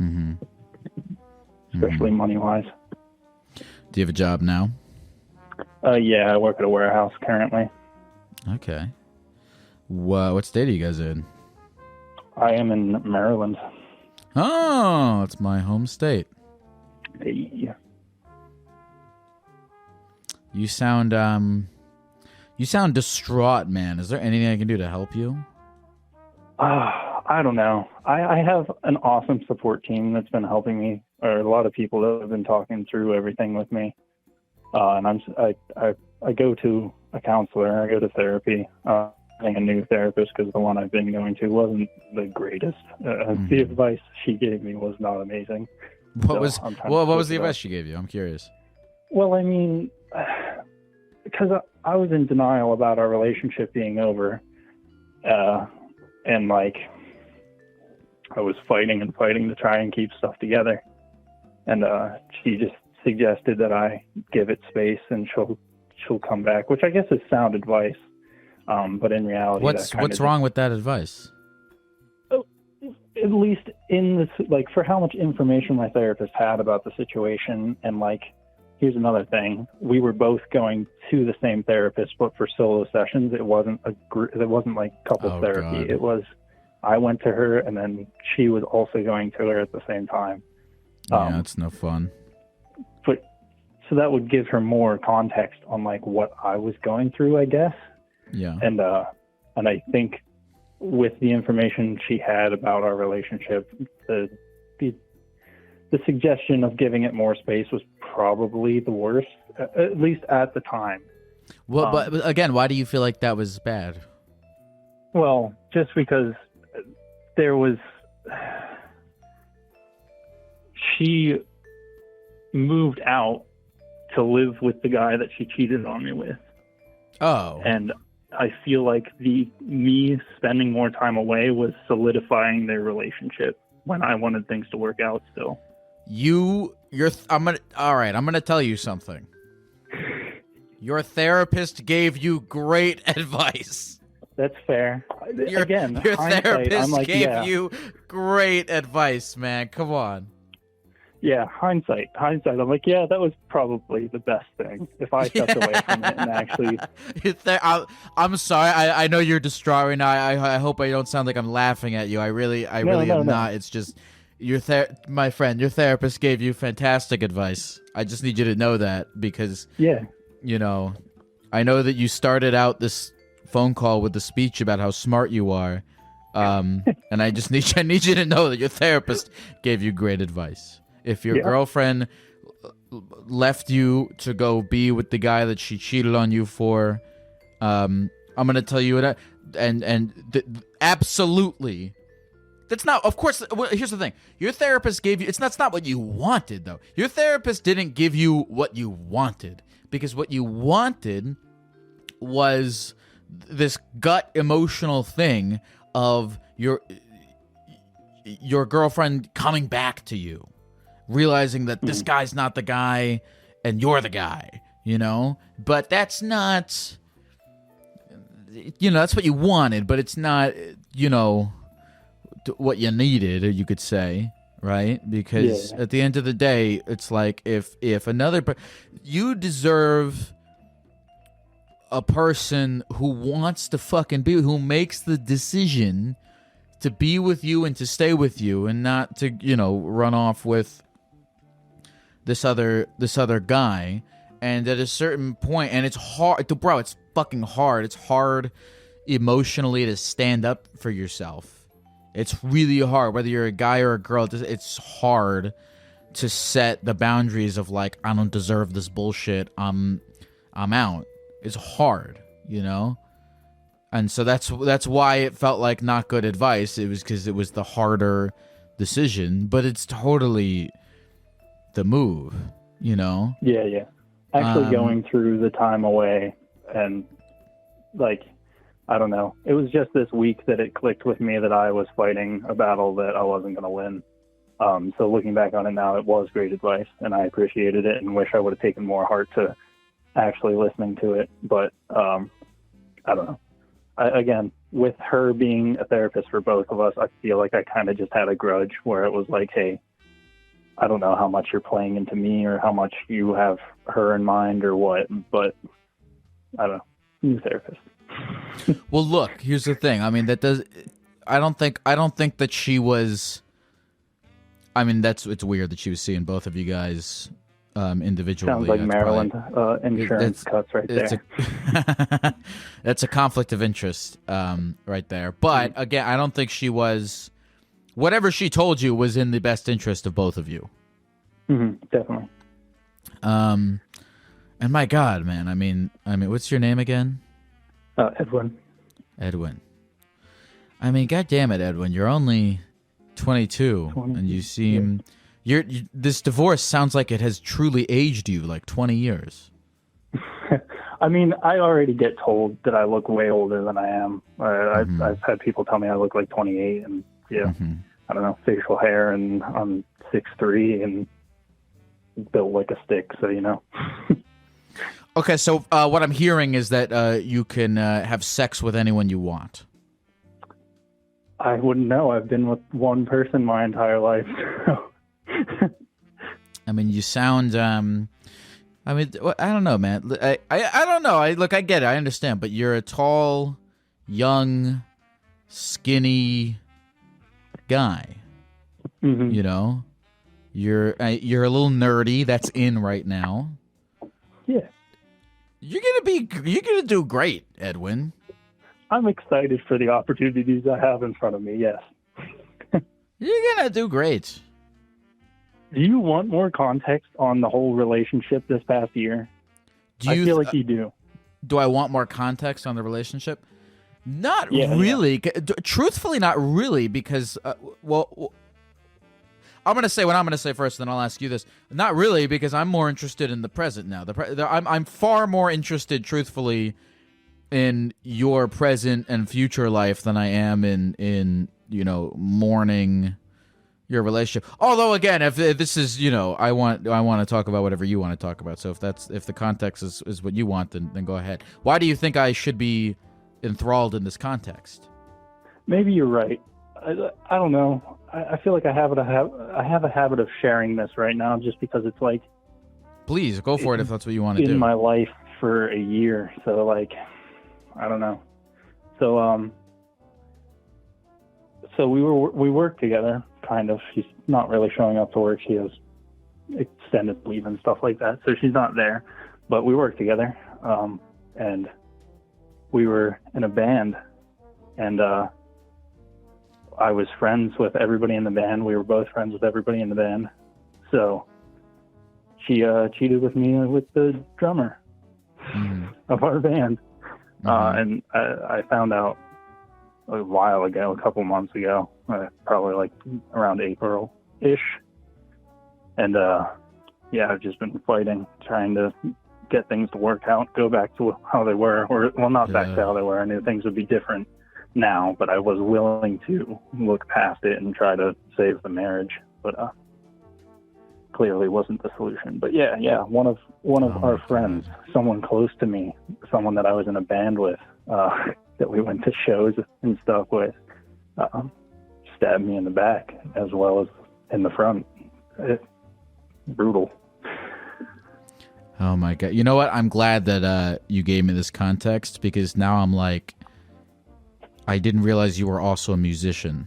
Mm-hmm. Especially money-wise. Do you have a job now? Yeah, I work at a warehouse currently. Okay. What state are you guys in? I am in Maryland. Oh, it's my home state. Hey. You sound distraught, man. Is there anything I can do to help you? I don't know. I have an awesome support team that's been helping me, or a lot of people that have been talking through everything with me. And I go to a counselor. I go to therapy. Having a new therapist because the one I've been going to wasn't the greatest. The advice she gave me was not amazing. What was the advice she gave you? I'm curious. Well, I mean, because I was in denial about our relationship being over, and like I was fighting to try and keep stuff together, and she just suggested that I give it space and she'll come back, which I guess is sound advice. But in reality, what's wrong with that advice? At least in this, like, for how much information my therapist had about the situation, and like, here's another thing: we were both going to the same therapist, but for solo sessions. It wasn't it wasn't like couples therapy. God. It was I went to her, and then she was also going to her at the same time. Yeah, it's no fun. But so that would give her more context on like what I was going through, I guess. Yeah. And I think with the information she had about our relationship, the suggestion of giving it more space was probably the worst, at least at the time. Well, but again, why do you feel like that was bad? Well, just because there was... She moved out to live with the guy that she cheated on me with. Oh. And I feel like me spending more time away was solidifying their relationship when I wanted things to work out still. I'm gonna tell you something. Your therapist gave you great advice. That's fair. Your therapist gave you great advice, man. Come on. Yeah, hindsight. I'm like, yeah, that was probably the best thing. If I stepped away from it and actually... I'm sorry. I know you're distraught right now. I hope I don't sound like I'm laughing at you. I really am not. It's just, my friend, your therapist gave you fantastic advice. I just need you to know that because, you know, I know that you started out this phone call with the speech about how smart you are. And I need you to know that your therapist gave you great advice. If your girlfriend left you to go be with the guy that she cheated on you for, I'm gonna tell you that, absolutely, that's not. Of course, here's the thing: your therapist gave you. That's not what you wanted, though. Your therapist didn't give you what you wanted, because what you wanted was this gut emotional thing of your girlfriend coming back to you. Realizing that this guy's not the guy and you're the guy, you know? But that's not, you know, that's what you wanted, but it's not, you know, what you needed, or you could say, right? Because at the end of the day, it's like if you deserve a person who wants to fucking be, who makes the decision to be with you and to stay with you and not to, you know, run off with this other guy. And at a certain point, and it's hard, bro, it's fucking hard. It's hard emotionally to stand up for yourself. It's really hard, whether you're a guy or a girl. It's hard to set the boundaries of like, I don't deserve this bullshit. I'm out. It's hard, you know? And so that's why it felt like not good advice. It was because it was the harder decision, but it's totally the move, you know? Yeah. Actually going through the time away and like, I don't know. It was just this week that it clicked with me that I was fighting a battle that I wasn't going to win. So looking back on it now, it was great advice and I appreciated it and wish I would have taken more heart to actually listening to it. But I don't know. Again, with her being a therapist for both of us, I feel like I kind of just had a grudge where it was like, hey, I don't know how much you're playing into me or how much you have her in mind or what, but I don't know. New therapist. Well, look, here's the thing. I mean, I don't think that she was, I mean, it's weird that she was seeing both of you guys individually. Sounds like Maryland insurance cuts right there. That's a conflict of interest right there. But again, I don't think she was, whatever she told you was in the best interest of both of you. Definitely. And my God, man, I mean, what's your name again? Edwin. Edwin. I mean, God damn it, Edwin, you're only 22 and you seem... this divorce sounds like it has truly aged you like 20 years. I mean, I already get told that I look way older than I am. I've had people tell me I look like 28 and I don't know, facial hair and I'm 6'3" and built like a stick, so you know. Okay, so what I'm hearing is that you can have sex with anyone you want. I wouldn't know. I've been with one person my entire life. So. I mean, you sound. I mean, I don't know, man. I don't know. I get it. I understand, but you're a tall, young, skinny guy. Mm-hmm. You know, you're a little nerdy. That's in right now. Yeah. You're gonna do great, Edwin. I'm excited for the opportunities I have in front of me. Yes. You're gonna do great. Do you want more context on the whole relationship this past year? I feel like you do. Do I want more context on the relationship? Not Yeah, really. Yeah. Truthfully, not really, because, well, I'm going to say what I'm going to say first, then I'll ask you this. Not really, because I'm more interested in the present now. I'm far more interested, truthfully, in your present and future life than I am in mourning your relationship. Although, again, if this is, I want to talk about whatever you want to talk about. So if the context is what you want, then go ahead. Why do you think I should be enthralled in this context? Maybe you're right. I don't know. I feel like I have a habit of sharing this right now, just because it's like. Please go for it if that's what you want to do. In my life for a year, so like, I don't know. So we work together, kind of. She's not really showing up to work. She has extended leave and stuff like that, so she's not there. But we work together, and we were in a band, and I was friends with everybody in the band. We were both friends with everybody in the band. So she cheated with me with the drummer of our band. And I found out a while ago, a couple months ago, probably like around April-ish. And I've just been fighting, trying to get things to work out, go back to how they were, or well, not back to how they were. I knew things would be different now, but I was willing to look past it and try to save the marriage, but clearly wasn't the solution. But one of our friends, someone close to me, someone that I was in a band with, that we went to shows and stuff with, stabbed me in the back as well as in the front. Brutal. Oh my God. You know what? I'm glad that you gave me this context, because now I'm like, I didn't realize you were also a musician.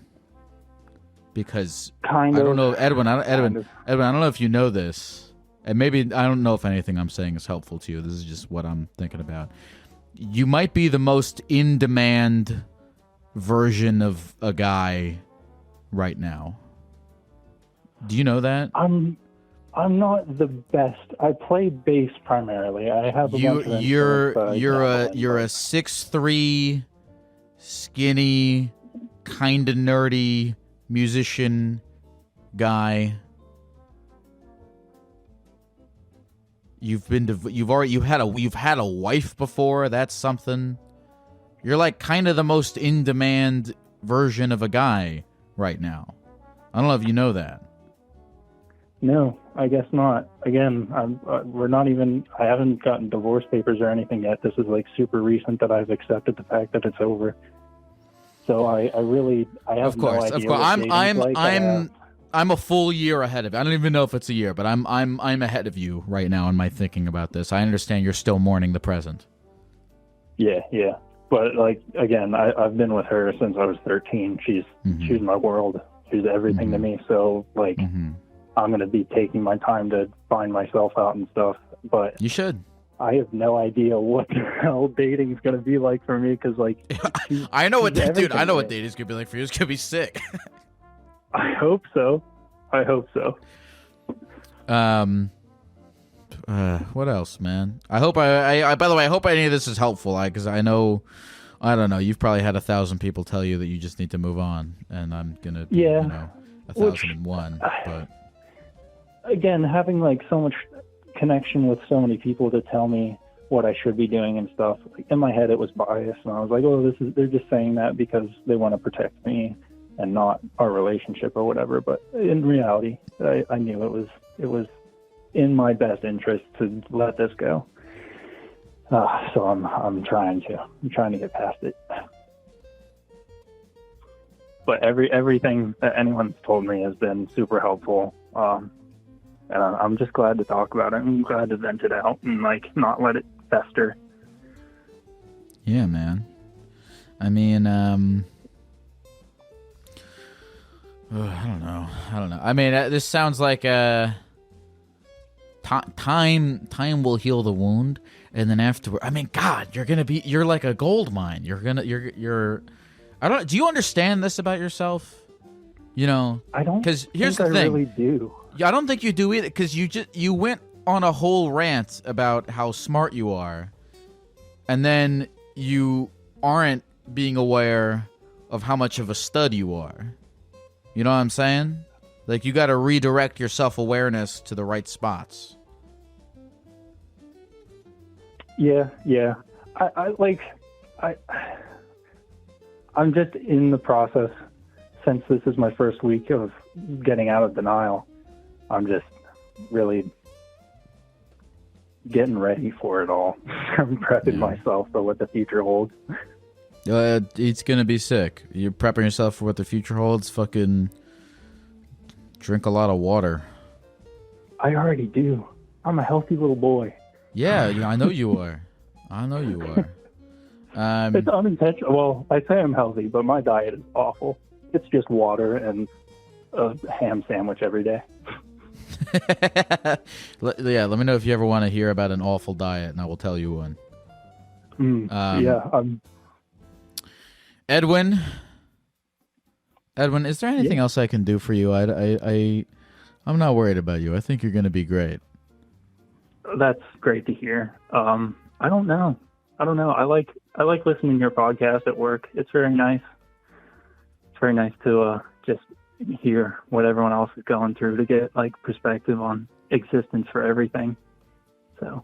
Because I don't know, Edwin, I don't know if you know this, and maybe I don't know if anything I'm saying is helpful to you. This is just what I'm thinking about. You might be the most in-demand version of a guy right now. Do you know that? I'm not the best. I play bass primarily. I have a bunch of you're a 6'3", skinny, kind of nerdy musician guy. You've had a wife before. That's something. You're like kind of the most in-demand version of a guy right now. I don't know if you know that. No, I guess not. Again, I haven't gotten divorce papers or anything yet. This is like super recent that I've accepted the fact that it's over. So I have no idea. Of course. I'm a full year ahead of you. I don't even know if it's a year, but I'm ahead of you right now in my thinking about this. I understand you're still mourning the present. Yeah. But like, again, I've been with her since I was 13. She's my world. She's everything to me. So like, I'm going to be taking my time to find myself out and stuff. But you should. I have no idea what the hell dating's going to be like for me, because like, I know what dating's going to be like for you. It's going to be sick. I hope so. What else, man? I hope I by the way, I hope any of this is helpful, because I know, I don't know, you've probably had 1,000 people tell you that you just need to move on, and I'm gonna be, 1,001. But again, having like so much connection with so many people to tell me what I should be doing and stuff, like in my head it was biased, and I was like, they're just saying that because they want to protect me and not our relationship or whatever. But in reality, I knew it was in my best interest to let this go. So I'm trying to get past it. But everything that anyone's told me has been super helpful. And I'm just glad to talk about it. I'm glad to vent it out and like not let it fester. Yeah, man. I mean, I don't know. I mean, this sounds like time will heal the wound, and then afterward, I mean, God, you're like a gold mine. You're. I don't. Do you understand this about yourself? You know, I don't. Because here's the thing. I really do. I don't think you do either. Because you went on a whole rant about how smart you are, and then you aren't being aware of how much of a stud you are. You know what I'm saying? Like, you got to redirect your self-awareness to the right spots. Yeah. I'm just in the process. Since this is my first week of getting out of denial, I'm just really getting ready for it all. I'm prepping myself for what the future holds. It's gonna be sick. You're prepping yourself for what the future holds. Fucking drink a lot of water. I already do. I'm a healthy little boy. Yeah, I know you are. It's unintentional. Well, I say I'm healthy, but my diet is awful. It's just water and a ham sandwich every day. Let me know if you ever want to hear about an awful diet, and I will tell you one. Edwin, is there anything else I can do for you? I'm not worried about you. I think you're going to be great. That's great to hear. I don't know. I like listening to your podcast at work. It's very nice. It's very nice to just hear what everyone else is going through, to get like perspective on existence for everything. So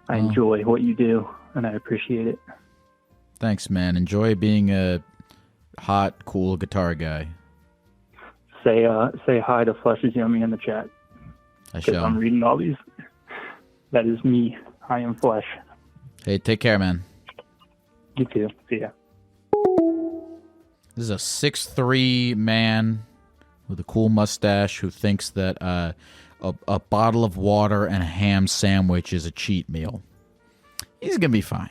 I enjoy what you do, and I appreciate it. Thanks, man. Enjoy being a hot, cool guitar guy. Say hi to Flesh is Yummy in the chat. I shall. I'm reading all these. That is me. I am Flesh. Hey, take care, man. You too. See ya. This is a 6'3" man with a cool mustache who thinks that a bottle of water and a ham sandwich is a cheat meal. He's going to be fine.